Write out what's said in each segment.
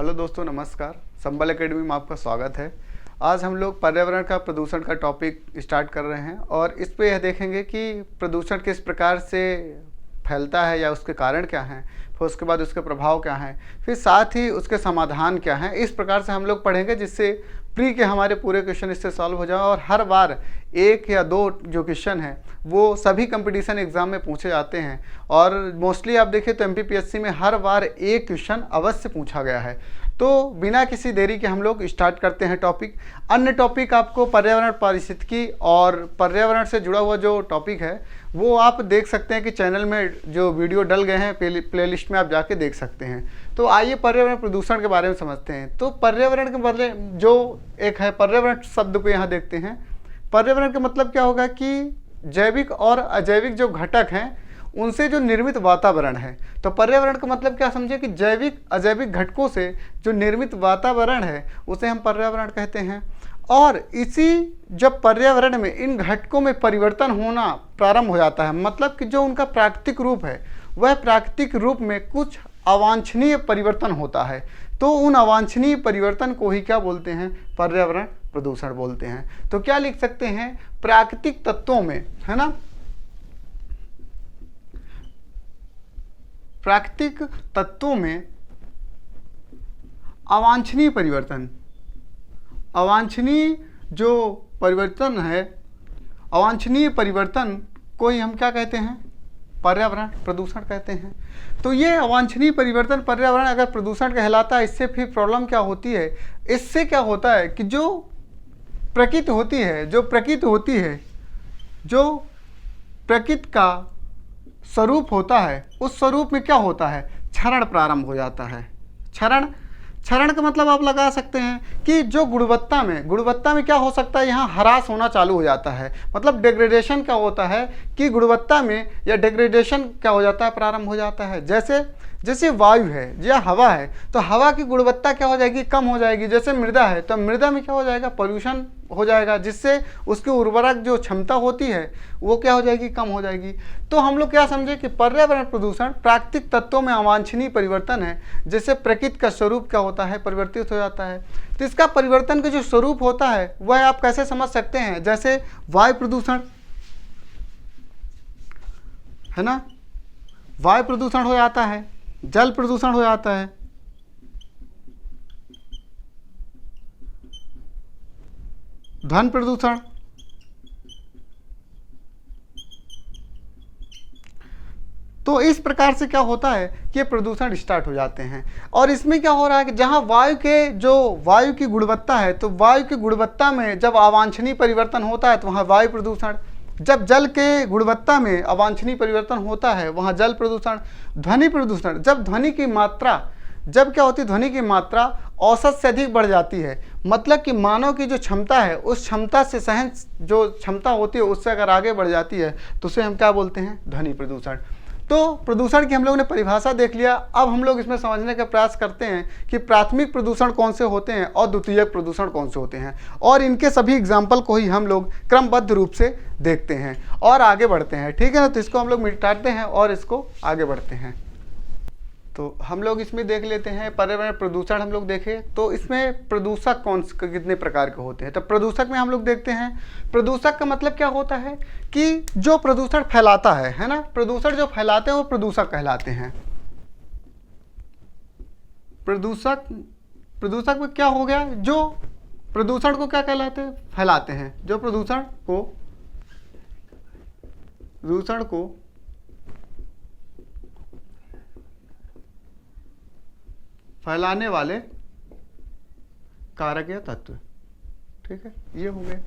Hello दोस्तों, नमस्कार। संबल academy में आपका स्वागत है। आज हम लोग पर्यावरण का प्रदूषण का टॉपिक स्टार्ट कर रहे हैं और इस पे यह देखेंगे कि प्रदूषण किस प्रकार से फैलता है या उसके कारण क्या हैं, फिर उसके बाद उसके प्रभाव क्या हैं, फिर साथ ही उसके समाधान क्या हैं। इस प्रकार से हम लोग पढ़ेंगे जिससे प्री के हमारे पूरे क्वेश्चन इससे सॉल्व हो जाए और हर बार एक या दो जो क्वेश्चन हैं वो सभी कंपटीशन एग्जाम में पूछे जाते हैं और मोस्टली आप देखिए तो एमपीपीएससी में हर बार एक क्वेश्चन अवश्य पूछा गया है। तो बिना किसी देरी के हम लोग स्टार्ट करते हैं टॉपिक। अन्य टॉपिक आपको पर्यावरण पारिस्थितिकी और पर्यावरण से जुड़ा हुआ जो टॉपिक है वो आप देख सकते हैं कि चैनल में जो वीडियो डल गए हैं प्लेलिस्ट में आप जाके देख सकते हैं। तो आइए पर्यावरण प्रदूषण के बारे में समझते हैं। तो पर्यावरण के बदले जो एक है पर्यावरण शब्द को यहाँ देखते हैं। पर्यावरण का मतलब क्या होगा कि जैविक और अजैविक जो घटक हैं उनसे जो निर्मित वातावरण है। तो पर्यावरण का मतलब क्या समझे कि जैविक अजैविक घटकों से जो निर्मित वातावरण है उसे हम पर्यावरण कहते हैं। और इसी जब पर्यावरण में इन घटकों में परिवर्तन होना प्रारंभ हो जाता है, मतलब कि जो उनका प्राकृतिक रूप है वह प्राकृतिक रूप में कुछ अवांछनीय परिवर्तन होता है, तो उन अवांछनीय परिवर्तन को ही क्या बोलते हैं? पर्यावरण प्रदूषण बोलते हैं। तो क्या लिख सकते हैं? प्राकृतिक तत्वों में, है ना, प्राकृतिक तत्वों में अवांछनीय परिवर्तन, अवांछनीय जो परिवर्तन है, अवांछनीय परिवर्तन को ही हम क्या कहते हैं? पर्यावरण प्रदूषण कहते हैं। तो ये अवांछनीय परिवर्तन पर्यावरण अगर प्रदूषण कहलाता है, इससे फिर प्रॉब्लम क्या होती है? इससे क्या होता है कि जो प्रकृति होती है, जो प्रकृति का स्वरूप होता है, उस स्वरूप में क्या होता है? क्षरण प्रारंभ हो जाता है। क्षरण का मतलब आप लगा सकते हैं कि जो गुणवत्ता में क्या हो सकता है? यहाँ ह्रास होना चालू हो जाता है। मतलब डिग्रेडेशन क्या होता है कि गुणवत्ता में या डिग्रेडेशन क्या हो जाता है? प्रारंभ हो जाता है। जैसे वायु है या हवा है तो हवा की गुणवत्ता क्या हो जाएगी? कम हो जाएगी। जैसे मृदा है तो मृदा में क्या हो जाएगा? पॉल्यूशन हो जाएगा, जिससे उसकी उर्वरक जो क्षमता होती है वो क्या हो जाएगी? कम हो जाएगी। तो हम लोग क्या समझे कि पर्यावरण प्रदूषण प्राकृतिक तत्वों में अवांछनीय परिवर्तन है, जैसे प्रकृति का स्वरूप क्या होता है? परिवर्तित हो जाता है। तो इसका परिवर्तन का जो स्वरूप होता है वह आप कैसे समझ सकते हैं? जैसे वायु प्रदूषण है ना, वायु प्रदूषण हो जाता है, जल प्रदूषण हो जाता है, ध्वनि प्रदूषण, तो इस प्रकार से क्या होता है कि ये प्रदूषण स्टार्ट हो जाते हैं। और इसमें क्या हो रहा है कि जहां वायु की गुणवत्ता है, तो वायु की गुणवत्ता में जब अवांछनीय परिवर्तन होता है तो वहां वायु प्रदूषण। जब जल के गुणवत्ता में अवांछनीय परिवर्तन होता है वहां जल प्रदूषण। ध्वनि प्रदूषण, जब क्या होती है? ध्वनि की मात्रा औसत से अधिक बढ़ जाती है, मतलब कि मानव की जो क्षमता है उस क्षमता से सहन जो क्षमता होती है उससे अगर आगे बढ़ जाती है तो उसे हम क्या बोलते हैं? ध्वनि प्रदूषण। तो प्रदूषण की हम लोगों ने परिभाषा देख लिया। अब हम लोग इसमें समझने का प्रयास करते हैं कि प्राथमिक प्रदूषण कौन से होते हैं और द्वितीयक प्रदूषण कौन से होते हैं, और इनके सभी एग्जाम्पल को ही हम लोग क्रमबद्ध रूप से देखते हैं और आगे बढ़ते हैं। ठीक है ना, तो इसको हम लोग मिटाते हैं और इसको आगे बढ़ते हैं। तो हम लोग इसमें देख लेते हैं पर्यावरण प्रदूषण। हम लोग देखें तो इसमें प्रदूषक कितने प्रकार के होते हैं। तो प्रदूषक में हम लोग देखते हैं, प्रदूषक का मतलब क्या होता है कि जो प्रदूषण फैलाता है ना, प्रदूषण जो फैलाते हैं वो प्रदूषक कहलाते हैं। प्रदूषक में क्या हो गया? जो प्रदूषण को क्या कहलाते हैं? फैलाते हैं। जो प्रदूषण को फैलाने वाले कारक या तत्व। ठीक है, ये हो गए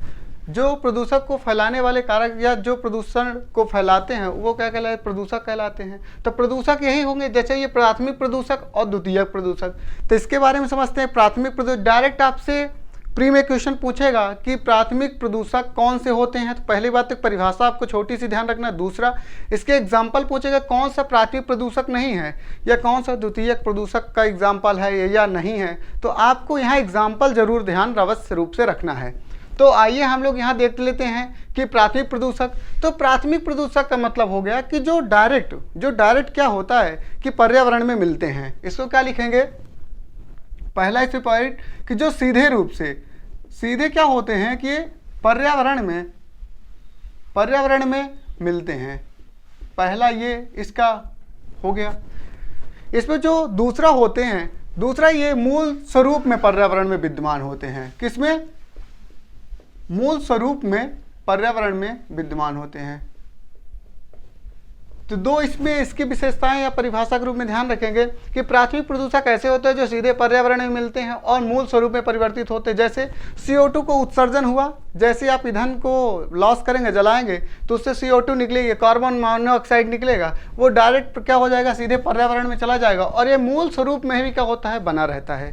जो प्रदूषक को फैलाने वाले कारक या जो प्रदूषण को फैलाते हैं वो क्या कहलाते? प्रदूषक कहलाते हैं। तो प्रदूषक यही होंगे, जैसे ये प्राथमिक प्रदूषक और द्वितीयक प्रदूषक। तो इसके बारे में समझते हैं। प्राथमिक प्रदूषक डायरेक्ट आपसे प्री में क्वेश्चन पूछेगा कि प्राथमिक प्रदूषक कौन से होते हैं। तो पहली बात तो परिभाषा आपको छोटी सी ध्यान रखना। दूसरा, इसके एग्जाम्पल पूछेगा कौन सा प्राथमिक प्रदूषक नहीं है या कौन सा द्वितीयक प्रदूषक का एग्जाम्पल है या नहीं है। तो आपको यहाँ एग्जाम्पल जरूर ध्यान अवश्य रूप से रखना है। तो आइए हम लोग यहाँ देख लेते हैं कि प्राथमिक प्रदूषक। तो प्राथमिक प्रदूषक का मतलब हो गया कि जो डायरेक्ट क्या होता है कि पर्यावरण में मिलते हैं। इसको क्या लिखेंगे? पहला इसमें पॉइंट कि जो सीधे क्या होते हैं कि पर्यावरण में मिलते हैं। पहला ये इसका हो गया। इसमें जो दूसरा ये मूल स्वरूप में पर्यावरण में विद्यमान होते हैं। किसमें? मूल स्वरूप में पर्यावरण में विद्यमान होते हैं। तो दो इसमें इसकी विशेषताएं या परिभाषा के रूप में ध्यान रखेंगे कि प्राथमिक प्रदूषक ऐसे होते हैं जो सीधे पर्यावरण में मिलते हैं और मूल स्वरूप में परिवर्तित होते हैं। जैसे CO2 को उत्सर्जन हुआ, जैसे आप ईंधन को लॉस करेंगे, जलाएंगे, तो उससे CO2 निकलेगी, कार्बन मोनोऑक्साइड निकलेगा, वो डायरेक्ट क्या हो जाएगा, सीधे पर्यावरण में चला जाएगा और ये मूल स्वरूप में भी क्या होता है, बना रहता है।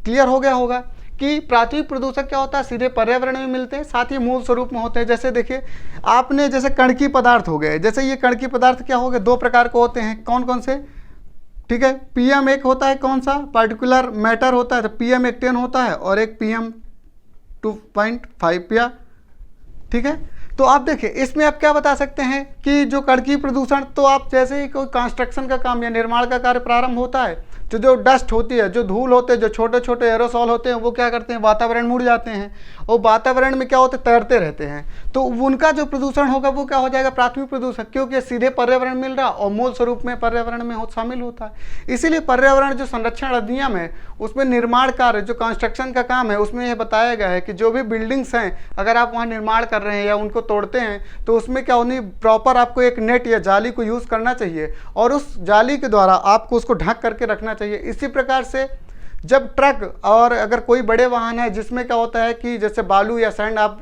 क्लियर हो गया होगा कि प्राथमिक प्रदूषक क्या होता है, सीधे पर्यावरण में मिलते हैं, साथ ही मूल स्वरूप में होते हैं। जैसे देखिए आपने, जैसे कणकीय पदार्थ हो गए, जैसे ये कणकीय पदार्थ क्या हो गए, दो प्रकार के होते हैं। कौन कौन से? ठीक है, PM एक होता है, कौन सा, पार्टिकुलर मैटर होता है, तो PM एक 10 होता है और एक PM 2.5 या, ठीक है। तो आप देखिए इसमें आप क्या बता सकते हैं कि जो कणकीय प्रदूषण, तो आप जैसे ही कोई कंस्ट्रक्शन का काम या निर्माण का कार्य प्रारंभ होता है, तो जो डस्ट होती है, जो धूल होते हैं, जो छोटे छोटे एरोसॉल होते हैं, वो क्या करते हैं, वातावरण में उड़ जाते हैं और वातावरण में क्या होते हैं, तैरते रहते हैं। तो उनका जो प्रदूषण होगा वो क्या हो जाएगा, प्राथमिक प्रदूषक, क्योंकि सीधे पर्यावरण मिल रहा और मूल स्वरूप में पर्यावरण में शामिल होता है। इसीलिए पर्यावरण जो संरक्षण अधिनियम है उसमें निर्माण कार्य, जो कंस्ट्रक्शन का काम है, उसमें यह बताया गया है कि जो भी बिल्डिंग्स हैं, अगर आप वहाँ निर्माण कर रहे हैं या उनको तोड़ते हैं, तो उसमें क्या होनी, प्रॉपर आपको एक नेट या जाली को यूज़ करना चाहिए और उस जाली के द्वारा आपको उसको ढक करके रखना चाहिए। इसी प्रकार से जब ट्रक और अगर कोई बड़े वाहन है जिसमें क्या होता है कि जैसे बालू या सैंड आप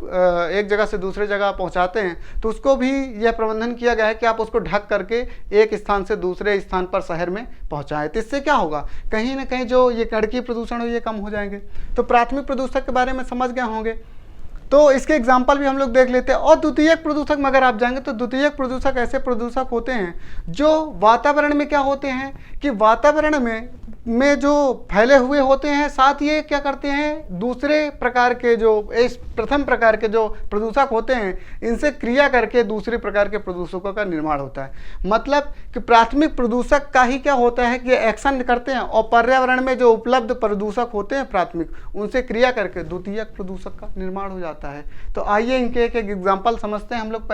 एक जगह से दूसरे जगह पहुंचाते हैं, तो उसको भी यह प्रबंधन किया गया है कि आप उसको ढक करके एक स्थान से दूसरे स्थान पर शहर में पहुंचाएं। तो इससे क्या होगा, कहीं ना कहीं जो ये कणकीय प्रदूषण हो ये कम हो जाएंगे। तो प्राथमिक प्रदूषक के बारे में समझ गए होंगे। तो इसके एग्जाम्पल भी हम लोग देख लेते हैं। और द्वितीयक प्रदूषक में अगर आप जाएंगे तो द्वितीयक प्रदूषक ऐसे प्रदूषक होते हैं जो वातावरण में क्या होते हैं कि वातावरण में जो फैले हुए होते हैं, साथ ये क्या करते हैं, दूसरे प्रकार के जो इस प्रथम प्रकार के जो प्रदूषक होते हैं इनसे क्रिया करके दूसरे प्रकार के प्रदूषकों का निर्माण होता है। मतलब कि प्राथमिक प्रदूषक का ही क्या होता है कि एक्शन करते हैं और पर्यावरण में जो उपलब्ध प्रदूषक होते हैं प्राथमिक, उनसे क्रिया करके द्वितीयक प्रदूषक का निर्माण हो जाता है। तो आइए इनके एक एक एग्जाम्पल समझते हैं हम लोग।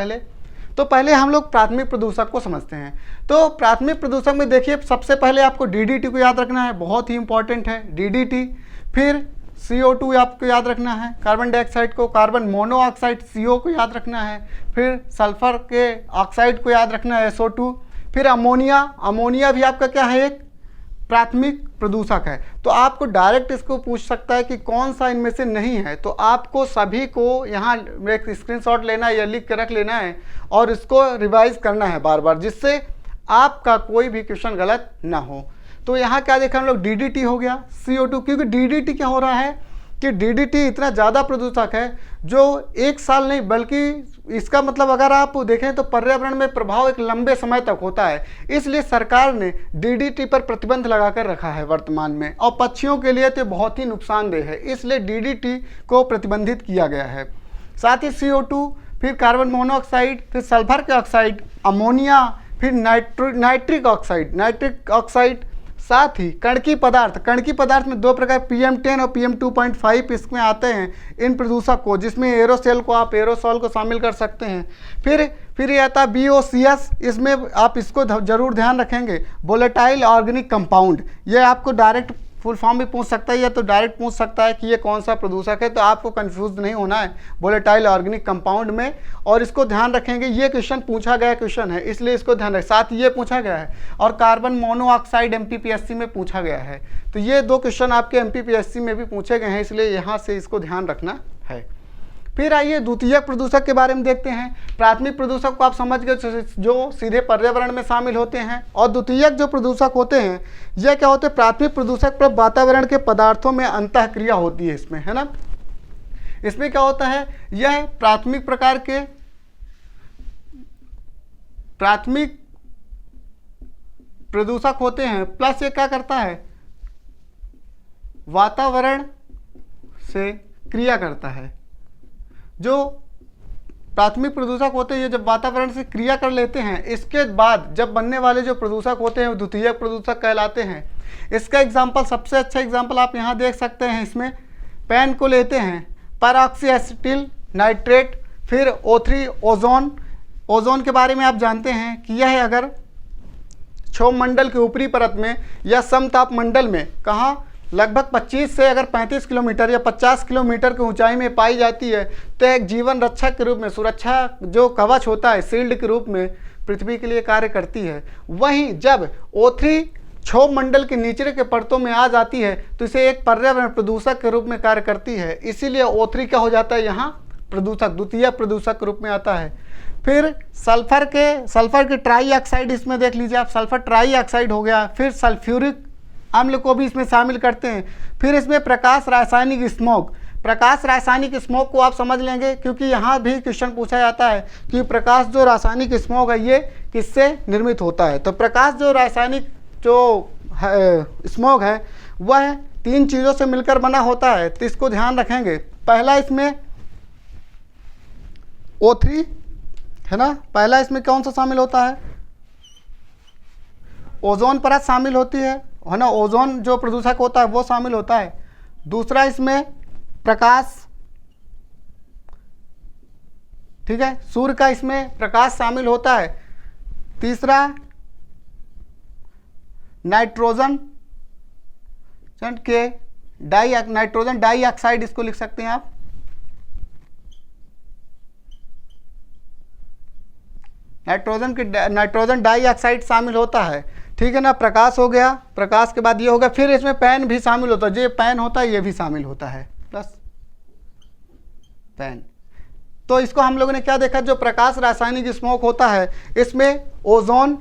पहले हम लोग प्राथमिक प्रदूषक को समझते हैं। तो प्राथमिक प्रदूषक में देखिए सबसे पहले आपको DDT को याद रखना है, बहुत ही इंपॉर्टेंट है DDT। फिर CO2 आपको याद रखना है, कार्बन डाइऑक्साइड को, कार्बन मोनोऑक्साइड CO को याद रखना है, फिर सल्फर के ऑक्साइड को याद रखना है SO2, फिर अमोनिया भी आपका क्या है, एक प्राथमिक प्रदूषक है। तो आपको डायरेक्ट इसको पूछ सकता है कि कौन सा इनमें से नहीं है, तो आपको सभी को यहाँ एक स्क्रीनशॉट लेना है या लिख के रख लेना है और इसको रिवाइज करना है बार बार, जिससे आपका कोई भी क्वेश्चन गलत ना हो। तो यहाँ क्या देखा हम लोग, DDT हो गया, CO2, क्योंकि DDT क्या हो रहा है कि DDT इतना ज़्यादा प्रदूषक है जो एक साल नहीं बल्कि इसका मतलब अगर आप देखें तो पर्यावरण में प्रभाव एक लंबे समय तक होता है। इसलिए सरकार ने DDT पर प्रतिबंध लगाकर रखा है वर्तमान में, और पक्षियों के लिए तो बहुत ही नुकसानदेह है, इसलिए DDT को प्रतिबंधित किया गया है। साथ ही CO2, फिर कार्बन मोनोऑक्साइड, फिर सल्फर के ऑक्साइड, अमोनिया, फिर नाइट्रिक ऑक्साइड, साथ ही कणकीय पदार्थ में दो प्रकार PM10 और PM 2.5 इसमें आते हैं इन प्रदूषक को, जिसमें एरोसॉल को शामिल कर सकते हैं। फिर ये आता है BOCS, इसमें आप इसको जरूर ध्यान रखेंगे, वोलेटाइल ऑर्गेनिक कंपाउंड। ये आपको डायरेक्ट फुल फॉर्म भी पूछ सकता है या तो डायरेक्ट पूछ सकता है कि ये कौन सा प्रदूषक है, तो आपको कंफ्यूज नहीं होना है वोलेटाइल ऑर्गेनिक कंपाउंड में, और इसको ध्यान रखेंगे। ये क्वेश्चन पूछा गया क्वेश्चन है, इसलिए इसको ध्यान रखें। साथ ये पूछा गया है, और कार्बन मोनोऑक्साइड MPPSC में पूछा गया है। तो ये दो क्वेश्चन आपके MPPSC में भी पूछे गए हैं, इसलिए यहाँ से इसको ध्यान रखना है। फिर आइए द्वितीयक प्रदूषक के बारे में देखते हैं। प्राथमिक प्रदूषक को आप समझ गए जो सीधे पर्यावरण में शामिल होते हैं, और द्वितीयक जो प्रदूषक होते हैं यह क्या होते हैं, प्राथमिक प्रदूषक पर वातावरण के पदार्थों में अंतःक्रिया होती है इसमें, है ना। इसमें क्या होता है, यह प्राथमिक प्रकार के प्राथमिक प्रदूषक होते हैं, प्लस ये क्या करता है, वातावरण से क्रिया करता है। जो प्राथमिक प्रदूषक होते हैं ये जब वातावरण से क्रिया कर लेते हैं, इसके बाद जब बनने वाले जो प्रदूषक होते हैं वो द्वितीयक प्रदूषक कहलाते हैं। इसका एग्जाम्पल, सबसे अच्छा एग्जाम्पल आप यहाँ देख सकते हैं। इसमें पेन को लेते हैं, परऑक्सी एसिटिल नाइट्रेट, फिर O3 ओजोन। ओजोन के बारे में आप जानते हैं कि यह अगर क्षोभ मंडल के ऊपरी परत में या समताप मंडल में कहाँ लगभग 25 से अगर 35 किलोमीटर या 50 किलोमीटर की ऊंचाई में पाई जाती है तो एक जीवन रक्षक के रूप में, सुरक्षा जो कवच होता है, शील्ड के रूप में पृथ्वी के लिए कार्य करती है। वहीं जब O3 क्षोभ मंडल के निचले के परतों में आ जाती है तो इसे एक पर्यावरण प्रदूषक के रूप में कार्य करती है। इसीलिए O3 क्या हो जाता है यहाँ प्रदूषक, द्वितीय प्रदूषक के रूप में आता है। फिर सल्फर के ट्राई ऑक्साइड इसमें देख लीजिए आप, सल्फर ट्राई ऑक्साइड हो गया। फिर सल्फ्यूरिक अम्ल को भी इसमें शामिल करते हैं। फिर इसमें प्रकाश रासायनिक स्मोक, प्रकाश रासायनिक स्मोक को आप समझ लेंगे क्योंकि यहाँ भी क्वेश्चन पूछा जाता है कि प्रकाश जो रासायनिक स्मोक है ये किससे निर्मित होता है। तो प्रकाश जो रासायनिक जो स्मोक है वह 3 चीज़ों से मिलकर बना होता है, तो इसको ध्यान रखेंगे। पहला इसमें O3 है ना, पहला इसमें कौन सा शामिल होता है, ओजोन परत शामिल होती है ना, ओजोन जो प्रदूषक होता है वो शामिल होता है। दूसरा इसमें प्रकाश, ठीक है, सूर्य का इसमें प्रकाश शामिल होता है। तीसरा नाइट्रोजन डाइऑक्साइड, इसको लिख सकते हैं आप, नाइट्रोजन डाइऑक्साइड शामिल होता है, ठीक है ना। प्रकाश हो गया, प्रकाश के बाद ये हो गया। फिर इसमें पेन भी शामिल होता है, जो पेन होता है ये भी शामिल होता है, प्लस पेन। तो इसको हम लोगों ने क्या देखा, जो प्रकाश रासायनिक स्मोक होता है इसमें ओजोन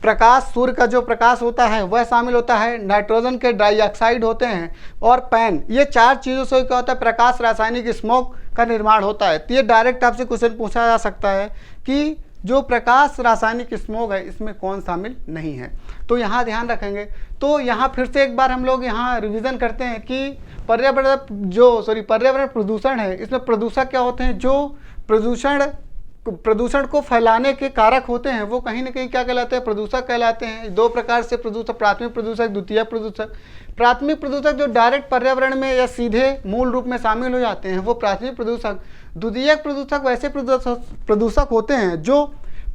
प्रकाश, सूर्य का जो प्रकाश होता है वह शामिल होता है, नाइट्रोजन के डाइऑक्साइड होते हैं और पेन। ये 4 चीज़ों से क्या होता है, प्रकाश रासायनिक स्मोक का निर्माण होता है। तो ये डायरेक्ट आपसे क्वेश्चन पूछा जा सकता है कि जो प्रकाश रासायनिक स्मोक है इसमें कौन शामिल नहीं है, तो यहाँ ध्यान रखेंगे। तो यहाँ फिर से एक बार हम लोग यहाँ रिवीजन करते हैं कि पर्यावरण प्रदूषण है, इसमें प्रदूषक क्या होते हैं, जो प्रदूषण को फैलाने के कारक होते हैं वो कहीं ना कहीं क्या कहलाते हैं, प्रदूषक कहलाते हैं। 2 प्रकार से प्रदूषक, प्राथमिक प्रदूषक, द्वितीय प्रदूषक। प्राथमिक प्रदूषक जो डायरेक्ट पर्यावरण में या सीधे मूल रूप में शामिल हो जाते हैं वो प्राथमिक प्रदूषक। द्वितीयक प्रदूषक वैसे प्रदूषक होते हैं जो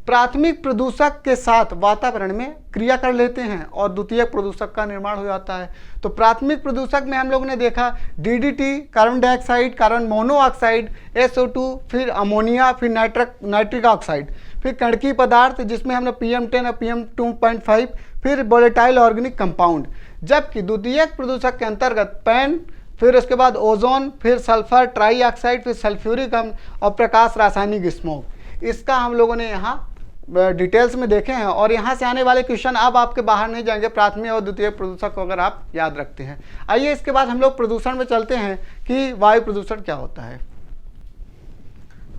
प्राथमिक प्रदूषक के साथ वातावरण में क्रिया कर लेते हैं और द्वितीयक प्रदूषक का निर्माण हो जाता है। तो प्राथमिक प्रदूषक में हम लोगों ने देखा DDT, carbon dioxide, carbon monoxide, SO2, फिर अमोनिया, फिर नाइट्रिक ऑक्साइड, फिर कणकीय पदार्थ जिसमें हमने PM10 और PM2.5, फिर वोलेटाइल ऑर्गेनिक कंपाउंड। जबकि द्वितीयक प्रदूषक के अंतर्गत पेन, फिर उसके बाद ओजोन, फिर सल्फर ट्राई ऑक्साइड, फिर सल्फ्यूरिक अम्ल और प्रकाश रासायनिक स्मोक। इसका हम लोगों ने यहाँ डिटेल्स में देखे हैं और यहाँ से आने वाले क्वेश्चन अब आपके बाहर नहीं जाएंगे, प्राथमिक और द्वितीय प्रदूषक को अगर आप याद रखते हैं। आइए इसके बाद हम लोग प्रदूषण में चलते हैं कि वायु प्रदूषण क्या होता है।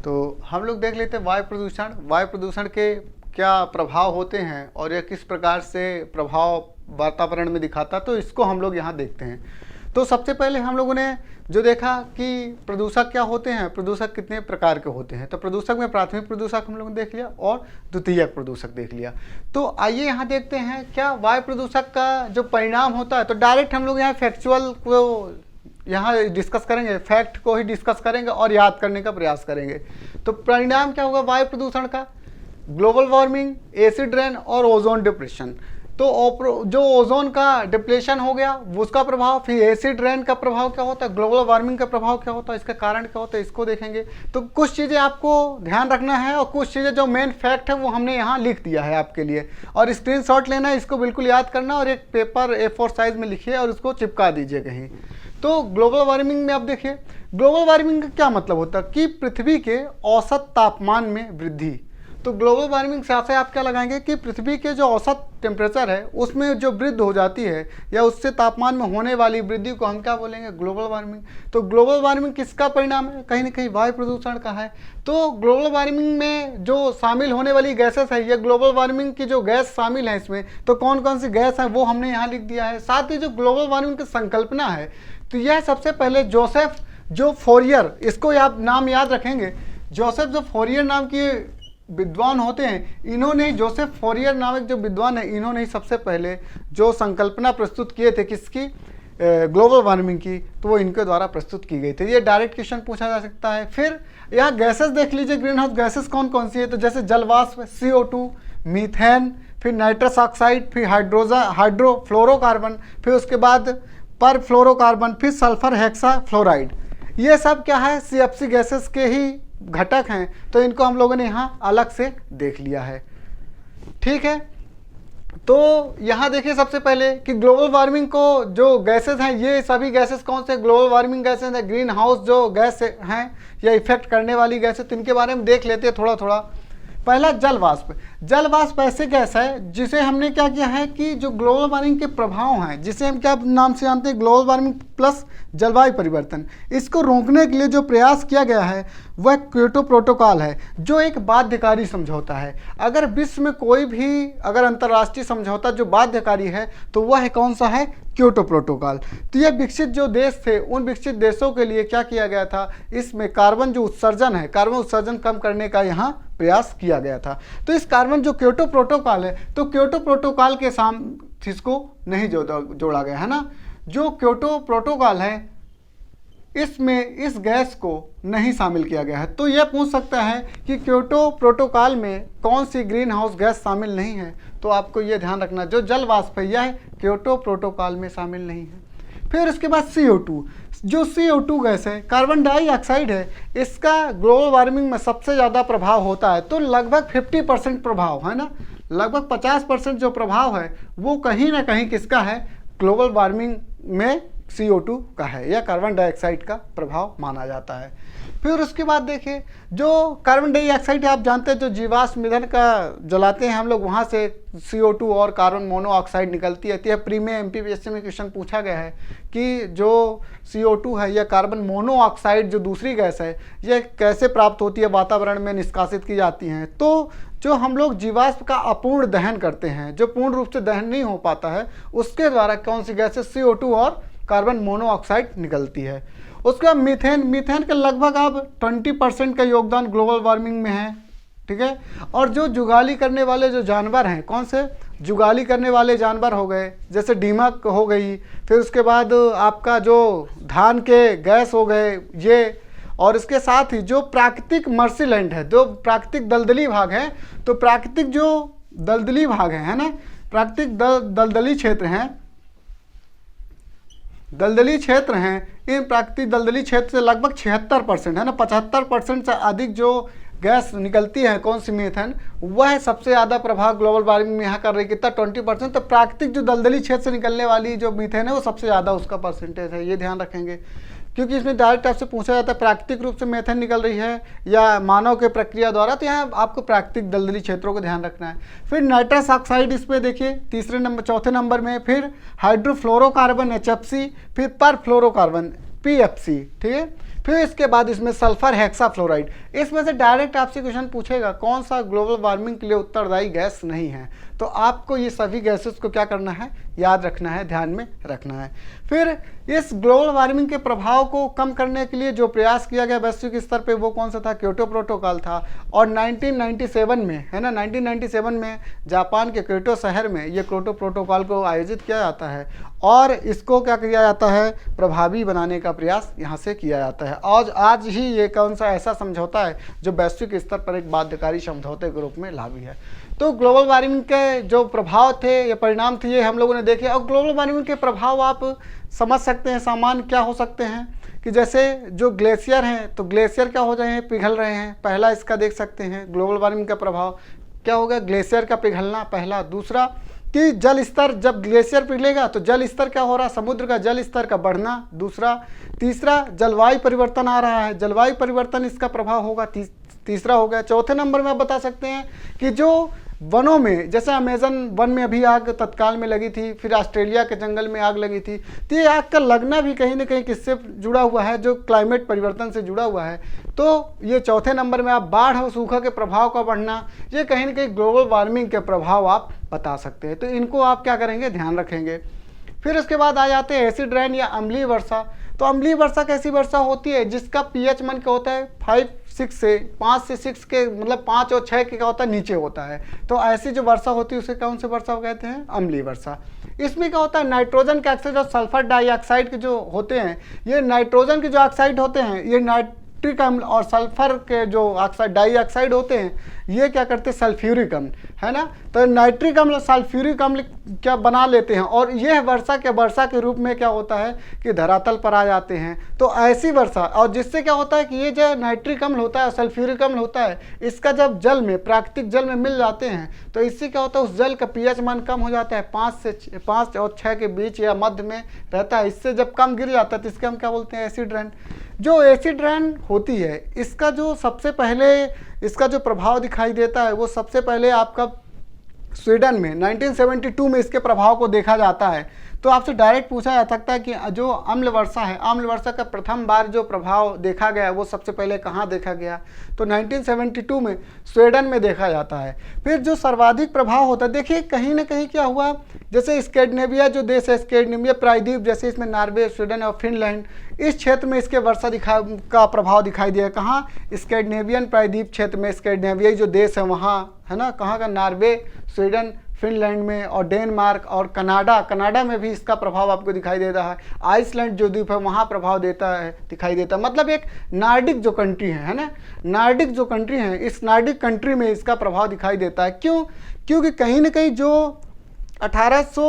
तो हम लोग देख लेते हैं वायु प्रदूषण के क्या प्रभाव होते हैं और यह किस प्रकार से प्रभाव वातावरण में दिखाता, तो इसको हम लोग यहाँ देखते हैं। तो सबसे पहले हम लोगों ने जो देखा कि प्रदूषक क्या होते हैं, प्रदूषक कितने प्रकार के होते हैं। तो प्रदूषक में प्राथमिक प्रदूषक हम लोगों ने देख लिया और द्वितीयक प्रदूषक देख लिया। तो आइए यहाँ देखते हैं क्या वायु प्रदूषक का जो परिणाम होता है। तो डायरेक्ट हम लोग यहाँ फैक्चुअल को यहाँ डिस्कस करेंगे, फैक्ट को ही डिस्कस करेंगे और याद करने का प्रयास करेंगे। तो परिणाम क्या होगा वायु प्रदूषण का, ग्लोबल वार्मिंग, एसिड रेन और ओजोन डिप्रेशन। तो जो ओजोन का डिप्लेशन हो गया उसका प्रभाव, फिर एसिड रेन का प्रभाव क्या होता है, ग्लोबल वार्मिंग का प्रभाव क्या होता है, इसका कारण क्या होता है, इसको देखेंगे। तो कुछ चीज़ें आपको ध्यान रखना है और कुछ चीज़ें जो मेन फैक्ट है वो हमने यहाँ लिख दिया है आपके लिए, और स्क्रीनशॉट लेना है, इसको बिल्कुल याद करना और एक पेपर A4 साइज में लिखिए और उसको चिपका दीजिए कहीं। तो ग्लोबल वार्मिंग में आप देखिए, ग्लोबल वार्मिंग का क्या मतलब होता है कि पृथ्वी के औसत तापमान में वृद्धि। तो ग्लोबल वार्मिंग से आप क्या लगाएंगे कि पृथ्वी के जो औसत टेम्परेचर है उसमें जो वृद्धि हो जाती है या उससे तापमान में होने वाली वृद्धि को हम क्या बोलेंगे, ग्लोबल वार्मिंग। तो ग्लोबल वार्मिंग किसका परिणाम है, कहीं ना कहीं वायु प्रदूषण का है। तो ग्लोबल वार्मिंग में जो शामिल होने वाली गैसेस है, ये ग्लोबल वार्मिंग की जो गैस शामिल है इसमें, तो कौन कौन सी गैस है वो हमने यहाँ लिख दिया है। साथ ही जो ग्लोबल वार्मिंग की संकल्पना है, तो यह सबसे पहले जोसेफ जो फोरियर, इसको आप नाम याद रखेंगे, जोसेफ जो फोरियर नाम की विद्वान होते हैं, इन्होंने ही, जोसेफ फोरियर नामक जो विद्वान है, इन्होंने ही सबसे पहले जो संकल्पना प्रस्तुत किए थे किसकी, ग्लोबल वार्मिंग की, तो वो इनके द्वारा प्रस्तुत की गई थी। ये डायरेक्ट क्वेश्चन पूछा जा सकता है। फिर यहाँ गैसेस देख लीजिए, ग्रीन हाउस गैसेस कौन कौन सी है, तो जैसे जलवाष्प, CO2, मीथेन, फिर नाइट्रस ऑक्साइड, फिर हाइड्रोफ्लोरोकार्बन, फिर उसके बाद पर फ्लोरोकार्बन, फिर सल्फर हेक्सा फ्लोराइड। ये सब क्या है, CFC गैसेस के ही घटक हैं, तो इनको हम लोगों ने यहाँ अलग से देख लिया है। ठीक है, तो यहाँ देखिए सबसे पहले कि ग्लोबल वार्मिंग को जो गैसेस हैं, ये सभी गैसेस कौन से ग्लोबल वार्मिंग गैसेस हैं, ग्रीन हाउस जो गैस हैं या इफेक्ट करने वाली गैसेस, तो इनके बारे में देख लेते हैं थोड़ा थोड़ा। पहला जल वाष्प। जल वाष्प ऐसे गैस है जिसे हमने क्या किया है कि जो ग्लोबल वार्मिंग के प्रभाव हैं, जिसे हम क्या नाम से जानते हैं, ग्लोबल वार्मिंग प्लस जलवायु परिवर्तन, इसको रोकने के लिए जो प्रयास किया गया है वह क्योटो प्रोटोकॉल है, जो एक बाध्यकारी समझौता है। अगर विश्व में कोई भी अगर अंतर्राष्ट्रीय समझौता जो बाध्यकारी है तो वह है कौन सा है, क्योटो प्रोटोकॉल। तो ये विकसित जो देश थे, उन विकसित देशों के लिए क्या किया गया था, इसमें कार्बन जो उत्सर्जन है, कार्बन उत्सर्जन कम करने का यहाँ प्रयास किया गया था। तो इस कार्बन जो क्योटो प्रोटोकॉल है, तो क्योटो प्रोटोकॉल के साथ इसको नहीं जोड़ा गया है ना। जो क्योटो प्रोटोकॉल है इसमें इस गैस को नहीं शामिल किया गया है। तो यह पूछ सकता है कि क्योटो प्रोटोकॉल में कौन सी ग्रीन हाउस गैस शामिल नहीं है, तो आपको यह ध्यान रखना, जो जल वाष्प है यह क्योटो प्रोटोकॉल में शामिल नहीं है। फिर उसके बाद CO2, जो CO2 गैस है, कार्बन डाइऑक्साइड है, इसका ग्लोबल वार्मिंग में सबसे ज़्यादा प्रभाव होता है। तो लगभग 50% प्रभाव है ना, लगभग 50% जो प्रभाव है वो कहीं ना कहीं किसका है, ग्लोबल वार्मिंग में CO2 का है, या कार्बन डाइऑक्साइड का प्रभाव माना जाता है। फिर उसके बाद देखिए, जो कार्बन डाइऑक्साइड आप जानते हैं, जो जीवाश्म ईंधन का जलाते हैं हम लोग, वहाँ से CO2 और कार्बन मोनोऑक्साइड निकलती है। प्री में MPPSC में क्वेश्चन पूछा गया है कि जो CO2 है या कार्बन मोनोऑक्साइड जो दूसरी गैस है, यह कैसे प्राप्त होती है, वातावरण में निष्कासित की जाती हैं। तो जो हम लोग जीवाश्म का अपूर्ण दहन करते हैं, जो पूर्ण रूप से दहन नहीं हो पाता है, उसके द्वारा कौन सी गैसेस, CO2 और कार्बन मोनोऑक्साइड निकलती है। उसके बाद मीथेन, मीथेन का लगभग अब 20% का योगदान ग्लोबल वार्मिंग में है। ठीक है, और जो जुगाली करने वाले जो जानवर हैं, कौन से जुगाली करने वाले जानवर हो गए, जैसे दीमक हो गई, फिर उसके बाद आपका जो धान के गैस हो गए ये, और इसके साथ ही जो प्राकृतिक मर्सीलैंड है, जो प्राकृतिक दलदली भाग है, तो प्राकृतिक जो दलदली भाग है ना, प्राकृतिक दलदली क्षेत्र हैं, दलदली क्षेत्र हैं, इन प्राकृतिक दलदली क्षेत्र से लगभग 76% है ना, 75% से अधिक जो गैस निकलती है, कौन सी मीथेन, वह सबसे ज़्यादा प्रभाव ग्लोबल वार्मिंग में यहाँ कर रही है। कितना, 20%। तो प्राकृतिक जो दलदली क्षेत्र से निकलने वाली जो मीथेन है वो सबसे ज़्यादा उसका परसेंटेज है, ये ध्यान रखेंगे, क्योंकि इसमें डायरेक्ट आपसे पूछा जाता है प्राकृतिक रूप से मीथेन निकल रही है या मानव के प्रक्रिया द्वारा, तो यहाँ आपको प्राकृतिक दलदली क्षेत्रों को ध्यान रखना है। फिर नाइट्रस ऑक्साइड इस पे देखिए चौथे नंबर में, फिर हाइड्रोफ्लोरोकार्बन HFC, फिर पर फ्लोरोकार्बन PFC। ठीक है, फिर इसके बाद इसमें सल्फर हेक्साफ्लोराइड। इसमें से डायरेक्ट आपसे क्वेश्चन पूछेगा कौन सा ग्लोबल वार्मिंग के लिए उत्तरदायी गैस नहीं है, तो आपको ये सभी गैसेस को क्या करना है, याद रखना है, ध्यान में रखना है। फिर इस ग्लोबल वार्मिंग के प्रभाव को कम करने के लिए जो प्रयास किया गया वैश्विक स्तर पे वो कौन सा था, क्योटो प्रोटोकॉल था। और 1997 में है ना, 1997 में जापान के क्योटो शहर में ये क्योटो प्रोटोकॉल को आयोजित किया जाता है और इसको क्या किया जाता है, प्रभावी बनाने का प्रयास यहाँ से किया जाता है। आज ही ये कौन सा ऐसा समझौता है जो वैश्विक स्तर पर एक बाध्यकारी समझौते के रूप में लागू है। तो ग्लोबल वार्मिंग के जो प्रभाव थे या परिणाम थे ये हम लोगों ने देखे। और ग्लोबल वार्मिंग के प्रभाव आप समझ सकते हैं सामान्य क्या हो सकते हैं, कि जैसे जो ग्लेशियर हैं तो ग्लेशियर क्या हो रहे हैं, पिघल रहे हैं। पहला इसका देख सकते हैं ग्लोबल वार्मिंग का प्रभाव क्या होगा, ग्लेशियर का पिघलना पहला। दूसरा कि जल स्तर, जब ग्लेशियर पिघलेगा तो जल स्तर क्या हो रहा, समुद्र का जल स्तर का बढ़ना दूसरा। तीसरा जलवायु परिवर्तन आ रहा है, जलवायु परिवर्तन इसका प्रभाव होगा तीसरा हो गया। चौथे नंबर में आप बता सकते हैं कि जो वनों में, जैसे अमेजन वन में अभी आग तत्काल में लगी थी, फिर ऑस्ट्रेलिया के जंगल में आग लगी थी, तो ये आग का लगना भी कहीं ना कहीं किससे जुड़ा हुआ है, जो क्लाइमेट परिवर्तन से जुड़ा हुआ है। तो ये चौथे नंबर में आप बाढ़ और सूखा के प्रभाव का बढ़ना, ये कहीं ना कहीं ग्लोबल वार्मिंग के प्रभाव आप बता सकते हैं। तो इनको आप क्या करेंगे, ध्यान रखेंगे। फिर उसके बाद आ जाते हैं एसिड रेन या अम्लीय वर्षा। तो अम्लीय वर्षा कैसी वर्षा होती है जिसका pH मान क्या होता है 5 6 से 5 से 6 के मतलब 5 और 6 के क्या होता है नीचे होता है। तो ऐसी जो वर्षा होती है उसे कौन से वर्षा कहते हैं? अम्लीय वर्षा। इसमें क्या होता है, नाइट्रोजन के ऑक्साइड और सल्फर डाइऑक्साइड के जो होते हैं, ये नाइट्रोजन के जो ऑक्साइड होते हैं ये नाइट्रिक अम्ल और सल्फर के जो ऑक्साइड डाइऑक्साइड होते हैं ये क्या करते हैं? सल्फ्यूरिक अम्ल, है ना। तो नाइट्रिक अम्ल और सल्फ्यूरिक अम्ल क्या बना लेते हैं और यह वर्षा के रूप में क्या होता है कि धरातल पर आ जाते हैं। तो ऐसी वर्षा, और जिससे क्या होता है कि ये जो नाइट्रिक अम्ल होता है, सल्फ्यूरिक अम्ल होता है, इसका जब जल में, प्राकृतिक जल में मिल जाते हैं तो इससे क्या होता है उस जल का पीएच मान कम हो जाता है, 5 और 6 के बीच या मध्य में रहता है। इससे जब कम गिर जाता है तो इसके हम क्या बोलते हैं? Acid rain. जो एसिड रेन होती है इसका जो सबसे पहले इसका जो प्रभाव दिखाई देता है वो सबसे पहले आपका स्वीडन में 1972 में इसके प्रभाव को देखा जाता है। तो आपसे डायरेक्ट पूछा जा सकता है कि जो अम्ल वर्षा है, अम्ल वर्षा का प्रथम बार जो प्रभाव देखा गया वो सबसे पहले कहाँ देखा गया? तो 1972 में स्वीडन में देखा जाता है। फिर जो सर्वाधिक प्रभाव होता है, देखिए कहीं ना कहीं क्या हुआ, जैसे स्कैंडिनेविया जो देश है, स्कैंडिनेविया प्रायद्वीप, जैसे इसमें नॉर्वे, स्वीडन और फिनलैंड, इस क्षेत्र में इसके वर्षा का प्रभाव दिखाई दिया। कहाँ? स्कैंडिनेवियन प्रायद्वीप क्षेत्र में, स्कैंडिनेवियाई जो देश है वहाँ, है ना, कहाँ का? नॉर्वे, स्वीडन, फिनलैंड में, और डेनमार्क और कनाडा में भी इसका प्रभाव आपको दिखाई देता है। आइसलैंड जो द्वीप है वहाँ प्रभाव दिखाई देता है। मतलब एक नार्डिक जो कंट्री है ना, नार्डिक जो कंट्री है, इस नार्डिक कंट्री में इसका प्रभाव दिखाई देता है। क्यों? क्योंकि कहीं ना कहीं जो 1800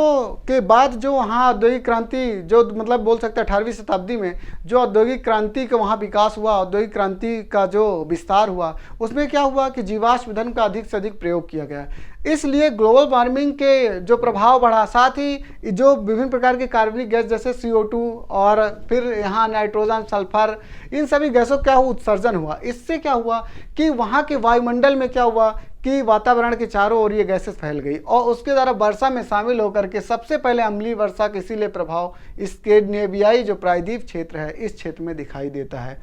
के बाद जो वहाँ औद्योगिक क्रांति, जो मतलब बोल सकते हैं 18वीं शताब्दी में जो औद्योगिक क्रांति का वहाँ विकास हुआ, औद्योगिक क्रांति का जो विस्तार हुआ, उसमें क्या हुआ कि जीवाश्म ईंधन का अधिक से अधिक प्रयोग किया गया। इसलिए ग्लोबल वार्मिंग के जो प्रभाव बढ़ा, साथ ही जो विभिन्न प्रकार के कार्बनिक गैस जैसे CO2 और फिर यहाँ नाइट्रोजन, सल्फर, इन सभी गैसों का उत्सर्जन हुआ। इससे क्या हुआ कि वहाँ के वायुमंडल में क्या हुआ कि वातावरण के चारों ओर ये गैसेस फैल गई और उसके द्वारा वर्षा में शामिल होकर के सबसे पहले अम्लीय वर्षा का इसीलिए प्रभाव स्कैंडिनेवियाई जो प्रायद्वीप क्षेत्र है इस क्षेत्र में दिखाई देता है।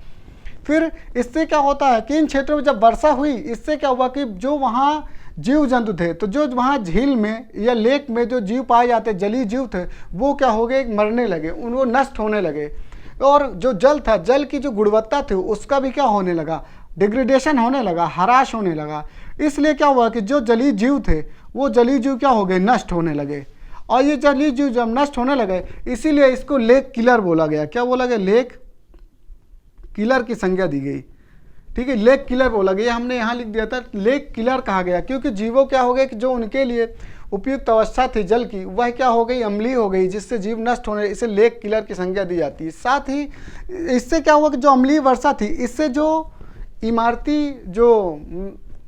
फिर इससे क्या होता है कि इन क्षेत्रों में जब वर्षा हुई, इससे क्या हुआ कि जो वहाँ जीव जंतु थे, तो जो वहाँ झील में या लेक में जो जीव पाए जाते, जलीय जीव थे, वो क्या हो गए? मरने लगे, उनको नष्ट होने लगे। और जो जल था, जल की जो गुणवत्ता थी उसका भी क्या होने लगा? डिग्रेडेशन होने लगा, ह्रास होने लगा। इसलिए क्या हुआ कि जो जलीय जीव थे वो जलीय जीव क्या हो गए? नष्ट होने लगे। और ये जलीय जीव जब नष्ट होने लगे इसीलिए इसको लेक किलर बोला गया। क्या बोला गया? लेक किलर की संज्ञा दी गई। ठीक है, लेक किलर बोला गया। हमने यहाँ लिख दिया था लेक किलर कहा गया, क्योंकि जीवों क्या हो गए कि जो उनके लिए उपयुक्त अवस्था थी जल की, वह क्या हो गई? अम्लीय हो गई, जिससे जीव नष्ट होने, इसे लेक किलर की संज्ञा दी जाती है। साथ ही इससे क्या हुआ कि जो अम्लीय वर्षा थी, इससे जो इमारती जो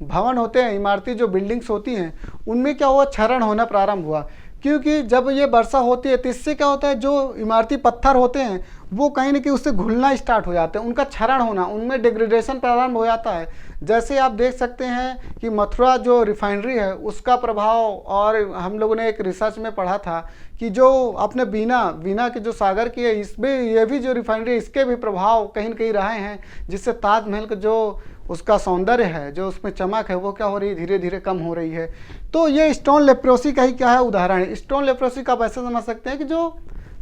भवन होते हैं, इमारती जो बिल्डिंग्स होती हैं, उनमें क्या हुआ? क्षरण होना प्रारंभ हुआ। क्योंकि जब ये वर्षा होती है तो इससे क्या होता है, जो इमारती पत्थर होते हैं वो कहीं ना कहीं उससे घुलना स्टार्ट हो जाते हैं, उनका क्षरण होना, उनमें डिग्रेडेशन प्रारंभ हो जाता है। जैसे आप देख सकते हैं कि मथुरा जो रिफाइनरी है उसका प्रभाव, और हम लोगों ने एक रिसर्च में पढ़ा था कि जो अपने बीना के जो सागर की है, इसमें ये भी जो रिफाइनरी, इसके भी प्रभाव कहीं ना कहीं रहे हैं, जिससे ताजमहल का जो उसका सौंदर्य है, जो उसमें चमक है, वो क्या हो रही है? धीरे धीरे कम हो रही है। तो ये स्टोन लेप्रोसी का ही क्या है? उदाहरण है। स्टोन लेप्रोसी का आप ऐसे समझ सकते हैं कि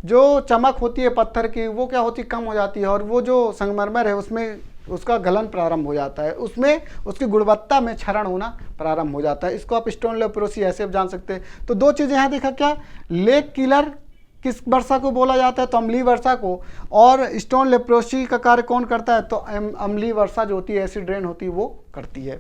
जो चमक होती है पत्थर की, वो क्या होती है? कम हो जाती है, और वो जो संगमरमर है उसमें उसका गलन प्रारंभ हो जाता है, उसमें उसकी गुणवत्ता में क्षरण होना प्रारंभ हो जाता है। इसको आप स्टोन लेप्रोसी ऐसे आप जान सकते हैं। तो दो चीज़ें यहाँ देखा, क्या लेक किलर किस वर्षा को बोला जाता है? तो अम्लीय वर्षा को। और स्टोन लेप्रोसी का कार्य कौन करता है? तो अम्लीय वर्षा जो होती है, एसिड रेन होती है, वो करती है।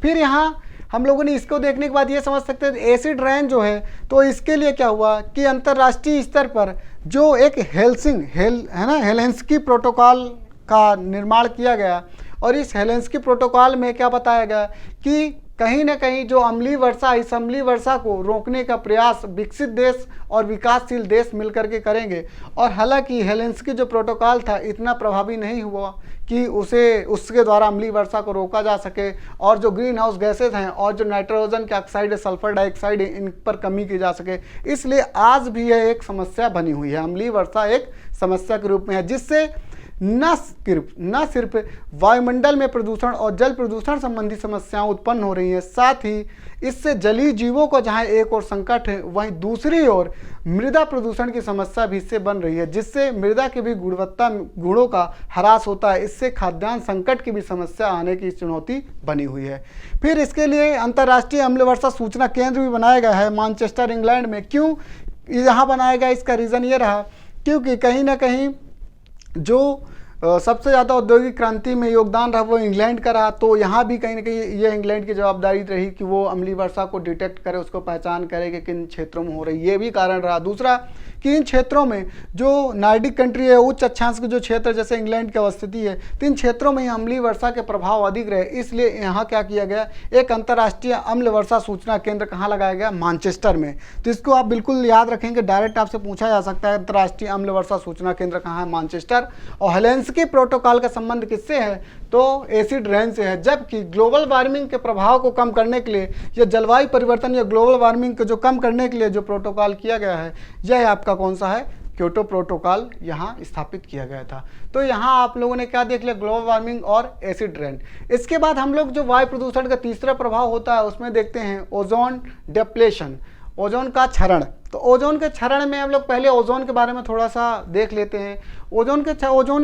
फिर यहाँ हम लोगों ने इसको देखने के बाद ये समझ सकते हैं एसिड रेन जो है, तो इसके लिए क्या हुआ कि अंतर्राष्ट्रीय स्तर पर जो एक हेलेंस्की प्रोटोकॉल का निर्माण किया गया, और इस हेलेंस्की प्रोटोकॉल में क्या बताया गया कि कहीं ना कहीं जो अम्लीय वर्षा, इस अम्लीय वर्षा को रोकने का प्रयास विकसित देश और विकासशील देश मिलकर के करेंगे। और हालांकि हेलेंस्की जो प्रोटोकॉल था इतना प्रभावी नहीं हुआ कि उसके द्वारा अम्लीय वर्षा को रोका जा सके, और जो ग्रीन हाउस गैसेज हैं और जो नाइट्रोजन के ऑक्साइड है, सल्फर डाइऑक्साइड है, इन पर कमी की जा सके। इसलिए आज भी यह एक समस्या बनी हुई है, अम्लीय वर्षा एक समस्या के रूप में है, जिससे न सिर्फ वायुमंडल में प्रदूषण और जल प्रदूषण संबंधी समस्याएं उत्पन्न हो रही हैं, साथ ही इससे जलीय जीवों को जहां एक और संकट है, वहीं दूसरी ओर मृदा प्रदूषण की समस्या भी इससे बन रही है, जिससे मृदा के भी गुणवत्ता गुणों का ह्रास होता है। इससे खाद्यान्न संकट की भी समस्या आने की चुनौती बनी हुई है। फिर इसके लिए अंतर्राष्ट्रीय अम्ल वर्षा सूचना केंद्र भी बनाया गया है मैनचेस्टर, इंग्लैंड में। क्यों यहाँ बनाया गया, इसका रीज़न ये रहा क्योंकि कहीं ना कहीं जो सबसे ज़्यादा औद्योगिक क्रांति में योगदान रहा वो इंग्लैंड का रहा, तो यहाँ भी कहीं ना कहीं ये इंग्लैंड की जवाबदारी रही कि वो अम्लीय वर्षा को डिटेक्ट करे, उसको पहचान करे कि किन क्षेत्रों में हो रही, ये भी कारण रहा। दूसरा कि इन क्षेत्रों में जो नॉर्डिक कंट्री है, उच्च अक्षांश के जो क्षेत्र जैसे इंग्लैंड की अवस्थिति है, तो इन क्षेत्रों में अम्लीय वर्षा के प्रभाव अधिक रहे, इसलिए यहाँ क्या किया गया, एक अंतर्राष्ट्रीय अम्ल वर्षा सूचना केंद्र कहाँ लगाया गया, मैनचेस्टर में। तो इसको आप बिल्कुल याद रखेंगे, डायरेक्ट आपसे पूछा जा सकता है अंतर्राष्ट्रीय अम्ल वर्षा सूचना केंद्र कहाँ है, मैनचेस्टर। और हेलेंस्की प्रोटोकॉल का संबंध किससे है, तो एसिड रेन से है। जबकि ग्लोबल वार्मिंग के प्रभाव को कम करने के लिए या जलवायु परिवर्तन या ग्लोबल वार्मिंग को जो कम करने के लिए जो प्रोटोकॉल किया गया है, यह आपका कौन सा है, क्योटो प्रोटोकॉल यहाँ स्थापित किया गया था। तो यहाँ आप लोगों ने क्या देख लिया, ग्लोबल वार्मिंग और एसिड रेन। इसके बाद हम लोग जो वायु प्रदूषण का तीसरा प्रभाव होता है उसमें देखते हैं ओजोन डिप्लेशन, ओजोन का क्षरण। तो ओजोन के क्षरण में हम लोग पहले ओजोन के बारे में थोड़ा सा देख लेते हैं। ओजोन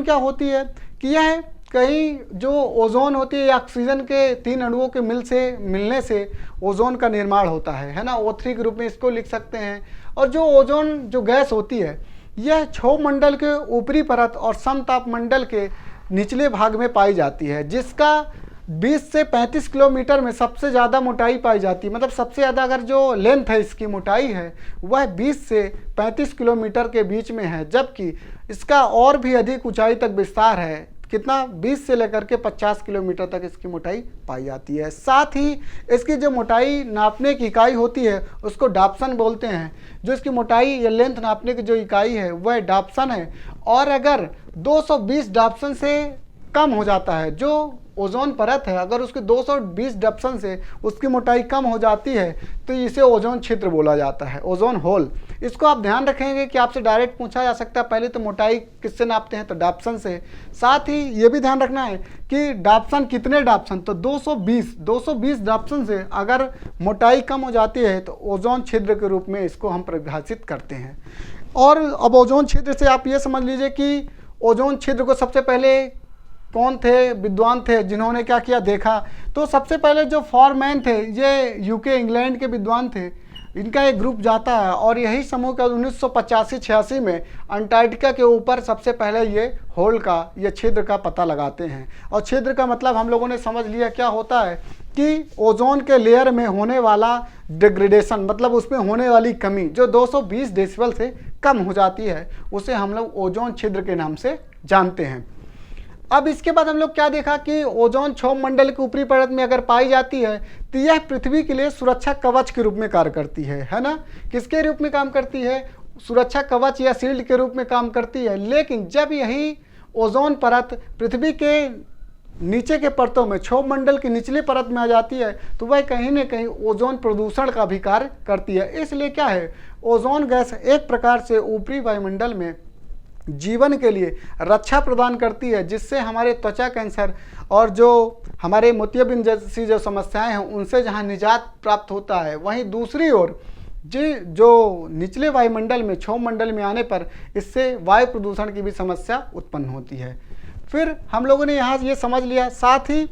क्या होती है कि यह कहीं जो ओजोन होती है, ऑक्सीजन के 3 अणुओं के मिलने से ओजोन का निर्माण होता है ना, O3 के रूप में इसको लिख सकते हैं। और जो ओजोन जो गैस होती है, यह क्षोभ मंडल के ऊपरी परत और समताप मंडल के निचले भाग में पाई जाती है, जिसका 20 से 35 किलोमीटर में सबसे ज़्यादा मोटाई पाई जाती है। मतलब सबसे ज़्यादा अगर जो लेंथ है इसकी मोटाई है वह 20 से 35 किलोमीटर के बीच में है, जबकि इसका और भी अधिक ऊंचाई तक विस्तार है। कितना, 20 से लेकर के 50 किलोमीटर तक इसकी मोटाई पाई जाती है। साथ ही इसकी जो मोटाई नापने की इकाई होती है उसको डाप्सन बोलते हैं। जो इसकी मोटाई या लेंथ नापने की जो इकाई है वह डाप्सन है। और अगर 220 डाप्सन से कम हो जाता है, जो ओजोन परत है, अगर उसके 220 डाप्सन से उसकी मोटाई कम हो जाती है तो इसे ओजोन छिद्र बोला जाता है, ओजोन होल। इसको आप ध्यान रखेंगे कि आपसे डायरेक्ट पूछा जा सकता है, पहले तो मोटाई किससे नापते हैं, तो डाप्सन से। साथ ही ये भी ध्यान रखना है कि डाप्सन कितने डाप्सन, तो 220 डाप्सन से अगर मोटाई कम हो जाती है तो ओजोन छिद्र के रूप में इसको हम परिभाषित करते हैं। और अब ओजोन छिद्र से आप ये समझ लीजिए कि ओजोन छिद्र को सबसे पहले कौन थे, विद्वान थे जिन्होंने क्या किया, देखा। तो सबसे पहले जो फॉरमैन थे ये यूके इंग्लैंड के विद्वान थे। इनका एक ग्रुप जाता है और यही समूह का 1985-86 में अंटार्कटिका के ऊपर सबसे पहले ये होल का, ये छिद्र का पता लगाते हैं। और छिद्र का मतलब हम लोगों ने समझ लिया क्या होता है कि ओजोन के लेयर में होने वाला डिग्रेडेशन, मतलब उसमें होने वाली कमी जो 220 डेसिबल से कम हो जाती है, उसे हम लोग ओजोन छिद्र के नाम से जानते हैं। अब इसके बाद हम लोग क्या देखा कि ओजोन क्षोभ मंडल के ऊपरी परत में अगर पाई जाती है तो यह पृथ्वी के लिए सुरक्षा कवच के रूप में कार्य करती है ना। किसके रूप में काम करती है, सुरक्षा कवच या शील्ड के रूप में काम करती है। लेकिन जब यही ओजोन परत पृथ्वी के नीचे के परतों में, क्षोभ मंडल की निचली परत में आ जाती है, तो वह कहीं ना कहीं ओजोन प्रदूषण का भी कार्य करती है। इसलिए क्या है, ओजोन गैस एक प्रकार से ऊपरी वायुमंडल में जीवन के लिए रक्षा प्रदान करती है, जिससे हमारे त्वचा कैंसर और जो हमारे मोतियाबिंद जैसी जो समस्याएं हैं उनसे जहां निजात प्राप्त होता है, वहीं दूसरी ओर जो निचले वायुमंडल में, क्षोभ मंडल में आने पर इससे वायु प्रदूषण की भी समस्या उत्पन्न होती है। फिर हम लोगों ने यहाँ ये समझ लिया। साथ ही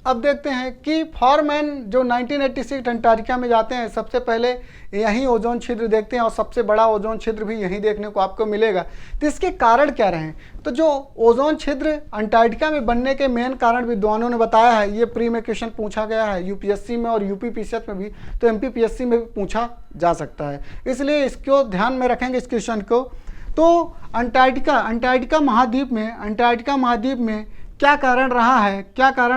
अब देखते हैं कि फॉरमैन जो 1986 अंटार्कटिका में जाते हैं, सबसे पहले यहीं ओजोन छिद्र देखते हैं और सबसे बड़ा ओजोन छिद्र भी यहीं देखने को आपको मिलेगा। तो इसके कारण क्या रहे, तो जो ओजोन छिद्र अंटार्कटिका में बनने के मेन कारण विद्वानों ने बताया है। ये प्री में क्वेश्चन पूछा गया है यूपीएससी में और यूपीपीसीएस में भी, तो एमपीपीएससी में भी पूछा जा सकता है, इसलिए इसको ध्यान में रखेंगे इस क्वेश्चन को। तो अंटार्कटिका महाद्वीप में क्या कारण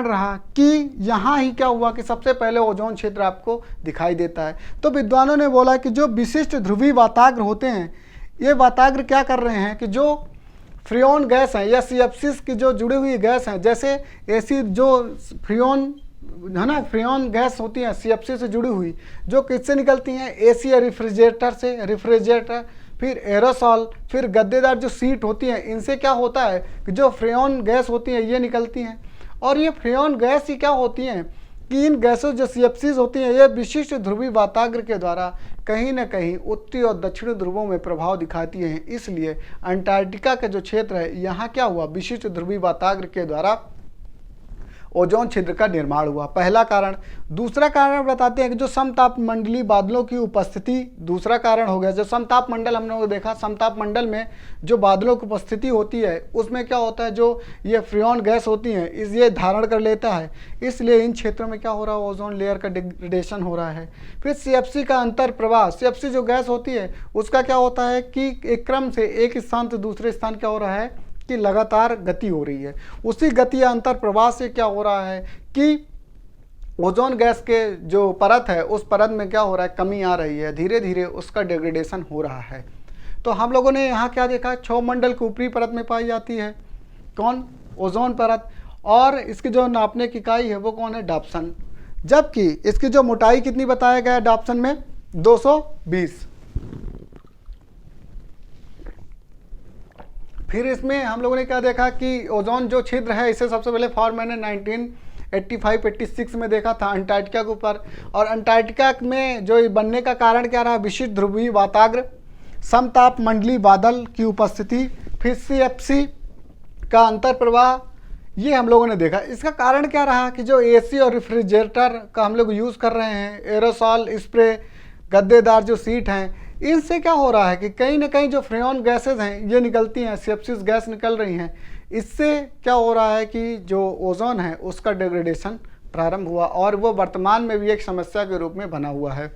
रहा कि यहाँ ही क्या हुआ कि सबसे पहले ओजोन क्षेत्र आपको दिखाई देता है। तो विद्वानों ने बोला कि जो विशिष्ट ध्रुवीय वाताग्र होते हैं, ये वाताग्र क्या कर रहे हैं कि जो फ्रियोन गैस है या CFCs की जो जुड़ी हुई गैस है, जैसे एसी जो फ्रियोन है ना, फ्रियोन गैस होती है CFC से जुड़ी हुई, जो किससे निकलती हैं, एसी या रेफ्रिजरेटर। फिर एरोसॉल, फिर गद्देदार जो सीट होती हैं, इनसे क्या होता है कि जो फ्रेन गैस होती हैं ये निकलती हैं। और ये फ्रेन गैस ही क्या होती हैं कि इन गैसों जो CFCs होती हैं ये विशिष्ट ध्रुवीय वाताग्र के द्वारा कहीं ना कहीं उत्तरी और दक्षिणी ध्रुवों में प्रभाव दिखाती हैं। इसलिए अंटार्कटिका का जो क्षेत्र है यहाँ क्या हुआ, विशिष्ट ध्रुवीय वाताग्र के द्वारा ओजोन छिद्र का निर्माण हुआ, पहला कारण। दूसरा कारण बताते हैं कि जो समताप मंडलीय बादलों की उपस्थिति दूसरा कारण हो गया। जो समताप मंडल हम लोगों ने देखा, समताप मंडल में जो बादलों की उपस्थिति होती है उसमें क्या होता है, जो ये फ्रेन गैस होती हैं ये धारण कर लेता है, इसलिए इन क्षेत्रों में क्या हो रहा है, ओजोन लेयर का डिग्रेडेशन हो रहा है। फिर CFC का अंतर प्रवाह, CFC जो गैस होती है उसका क्या होता है कि एक क्रम से एक स्थान से दूसरे स्थान क्या हो रहा है कि लगातार गति हो रही है। उसी गति या अंतर प्रवाह से क्या हो रहा है कि ओजोन गैस के जो परत है उस परत में क्या हो रहा है, कमी आ रही है, धीरे धीरे उसका डिग्रेडेशन हो रहा है। तो हम लोगों ने यहाँ क्या देखा, क्षौमंडल की ऊपरी परत में पाई जाती है कौन, ओजोन परत, और इसकी जो नापने की इकाई है वो कौन है, डाप्सन। जबकि इसकी जो मोटाई कितनी बताया गया है डाप्सन में, 220। फिर इसमें हम लोगों ने क्या देखा कि ओजोन जो छिद्र है इसे सबसे पहले फॉर्म मैंने 1985-86 में देखा था अंटार्कटिका के ऊपर। और अंटार्कटिका में जो बनने का कारण क्या रहा, विशिष्ट ध्रुवीय वाताग्र, समताप मंडलीय बादल की उपस्थिति, फिर CFC का अंतर प्रवाह, ये हम लोगों ने देखा। इसका कारण क्या रहा कि जो AC और रेफ्रिजरेटर का हम लोग यूज़ कर रहे हैं, एरोसॉल स्प्रे, गद्देदार जो सीट हैं, इनसे क्या हो रहा है कि कहीं ना कहीं जो फ्रेन गैसेज हैं ये निकलती हैं, CFCs गैस निकल रही हैं। इससे क्या हो रहा है कि जो ओजोन है उसका डिग्रेडेशन प्रारंभ हुआ और वो वर्तमान में भी एक समस्या के रूप में बना हुआ है।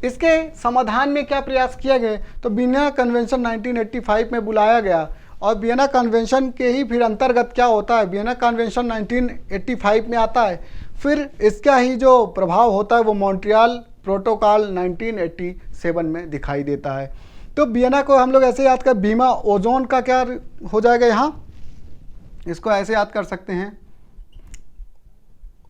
इसके समाधान में क्या प्रयास किया गया, तो वियना कन्वेंशन 1985 में बुलाया गया और वियना कन्वेंशन के ही फिर अंतर्गत क्या होता है, वियना कन्वेंशन 1985 में आता है, फिर इसका ही जो प्रभाव होता है वो मॉन्ट्रियल प्रोटोकॉल 1987 में दिखाई देता है। तो वियना को हम लोग ऐसे याद कर, बीमा ओजोन का क्या हो जाएगा, यहाँ इसको ऐसे याद कर सकते हैं,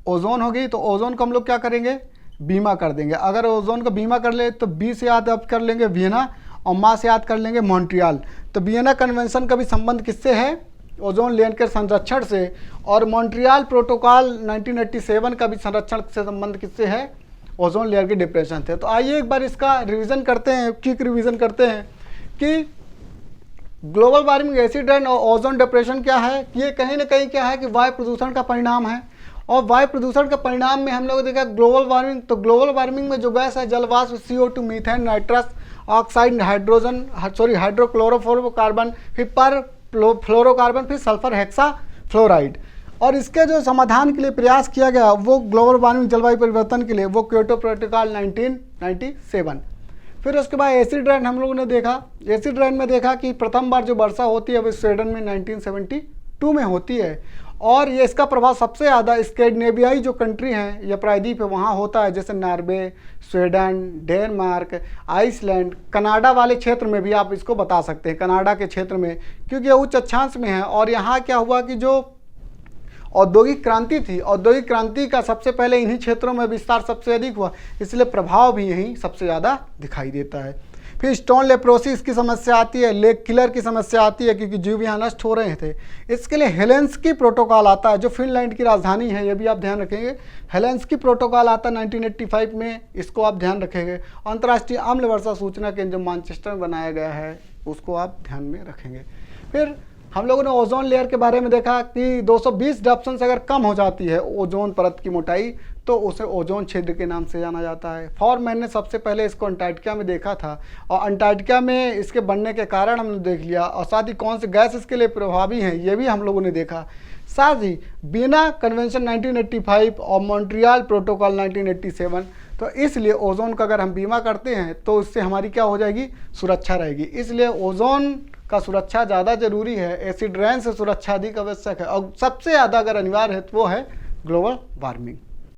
ओजोन होगी तो ओजोन को हम लोग क्या करेंगे, बीमा कर देंगे। अगर ओजोन को बीमा कर ले तो बी से याद अब कर लेंगे वियना और माँ से याद कर लेंगे मॉन्ट्रियल। तो वियना कन्वेंशन का भी संबंध किससे है, ओजोन लेयर के संरक्षण से, और मॉन्ट्रियल प्रोटोकॉल 1987 का भी संरक्षण से संबंध किससे है, ओजोन लेयर के डिप्रेशन थे। तो आइए एक बार इसका रिवीजन करते हैं, क्विक रिवीजन करते हैं कि ग्लोबल वार्मिंग, एसिड रेन और ओजोन डिप्रेशन क्या है। ये कहीं ना कहीं क्या है कि वायु प्रदूषण का परिणाम है। और वायु प्रदूषण के परिणाम में हम लोग देखा ग्लोबल वार्मिंग, तो ग्लोबल वार्मिंग में जो गैस है जलवाष्प, CO2, methane, nitrous oxide, hydrochlorofluorocarbon, फिर पर फ्लोरोकार्बन, फिर सल्फर हेक्सा फ्लोराइड। और इसके जो समाधान के लिए प्रयास किया गया वो ग्लोबल वार्मिंग, जलवायु परिवर्तन के लिए वो क्योटो प्रोटोकॉल 1997। फिर उसके बाद एसिड रेन हम लोगों ने देखा। एसिड रेन में देखा कि प्रथम बार जो वर्षा होती है वो स्वीडन में 1972 में होती है और ये इसका प्रभाव सबसे ज़्यादा स्कैंडिनेवियाई जो कंट्री हैं या प्रायद्वीप है वहाँ होता है, जैसे Norway, Sweden, Denmark, Iceland, Canada वाले क्षेत्र में भी आप इसको बता सकते हैं, कनाडा के क्षेत्र में, क्योंकि ये उच्च अक्षांश में है। और यहाँ क्या हुआ कि जो औद्योगिक क्रांति थी, औद्योगिक क्रांति का सबसे पहले इन्हीं क्षेत्रों में विस्तार सबसे अधिक हुआ, इसलिए प्रभाव भी यहीं सबसे ज़्यादा दिखाई देता है। फिर स्टोन लेप्रोसिस की समस्या आती है, लेक किलर की समस्या आती है क्योंकि जीव यहाँ नष्ट हो रहे थे। इसके लिए हेलेंस्की प्रोटोकॉल आता है जो फिनलैंड की राजधानी है, ये भी आप ध्यान रखेंगे। हेलेंस्की प्रोटोकॉल आता है 1985 में, इसको आप ध्यान रखेंगे। अंतर्राष्ट्रीय अम्ल वर्षा सूचना केंद्र जो मैनचेस्टर में बनाया गया है उसको आप ध्यान में रखेंगे। फिर हम लोगों ने ओजोन लेयर के बारे में देखा कि 220 डाप्सन से अगर कम हो जाती है ओजोन परत की मोटाई तो उसे ओजोन छिद्र के नाम से जाना जाता है। मैंने सबसे पहले इसको अंटार्कटिका में देखा था और अंटार्कटिका में इसके बनने के कारण हमने देख लिया और साथ ही कौन से गैस इसके लिए प्रभावी हैं ये भी हम लोगों ने देखा। साथ ही वियना कन्वेंशन 1985 और मॉन्ट्रियल प्रोटोकॉल 1987, तो इसलिए ओजोन का अगर हम बीमा करते हैं तो इससे हमारी क्या हो जाएगी, सुरक्षा रहेगी। इसलिए ओजोन का सुरक्षा ज़्यादा जरूरी है, एसिड रेन से सुरक्षा अधिक आवश्यक है और सबसे ज़्यादा अगर अनिवार्य है तो वो है ग्लोबल वार्मिंग।